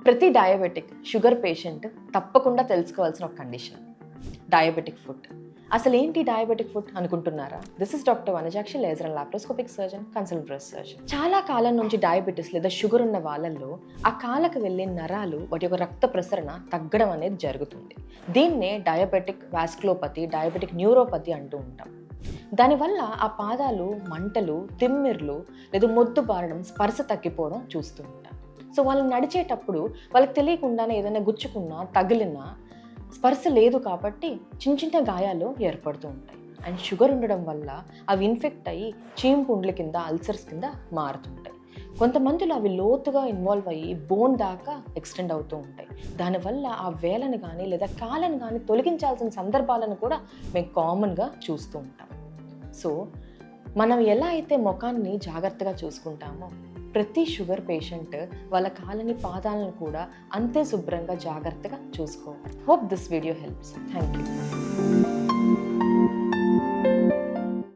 ప్రతి diabetic sugar patient తప్పకుండా తెలుసుకోవాల్సిన ఒక కండిషన్ డయాబెటిక్ ఫుడ్. అసలు ఏంటి డయాబెటిక్ ఫుడ్ అనుకుంటున్నారా? This is doctor Vanajakshi, laser and laparoscopic surgeon, consult breast surgeon. చాలా కాలం నుంచి డయాబెటీస్ లేదా షుగర్ ఉన్న వాళ్ళల్లో ఆ కాళ్ళకు వెళ్ళే నరాలు వాటి యొక్క రక్త ప్రసరణ తగ్గడం అనేది జరుగుతుంది. దీన్నే డయాబెటిక్ వాస్కులోపతి, డయాబెటిక్ న్యూరోపతి అంటూ ఉంటాం. దానివల్ల ఆ పాదాలు మంటలు, తిమ్మిర్లు లేదా మొద్దు బారడం, స్పర్శ తగ్గిపోవడం చూస్తూ ఉంటాం. సో వాళ్ళు నడిచేటప్పుడు వాళ్ళకి తెలియకుండానే ఏదైనా గుచ్చుకున్నా, తగిలినా స్పర్శ లేదు కాబట్టి చిన్న చిన్న గాయాలు ఏర్పడుతూ ఉంటాయి. అండ్ షుగర్ ఉండడం వల్ల అవి ఇన్ఫెక్ట్ అయ్యి చీంపుండ్ల కింద, అల్సర్స్ కింద మారుతుంటాయి. కొంతమందిలో అవి లోతుగా ఇన్వాల్వ్ అయ్యి బోన్ దాకా ఎక్స్టెండ్ అవుతూ ఉంటాయి. దానివల్ల ఆ వేలను కానీ లేదా కాళ్ళను కానీ తొలగించాల్సిన సందర్భాలను కూడా మేము కామన్గా చూస్తూ ఉంటాం. సో మనం ఎలా అయితే ముఖాన్ని జాగ్రత్తగా చూసుకుంటామో ప్రతి షుగర్ పేషెంట్ వాళ్ళ కాళ్ళని, పాదాలను కూడా అంతే శుభ్రంగా జాగ్రత్తగా చూసుకోవాలి. Hope this video helps. Thank you.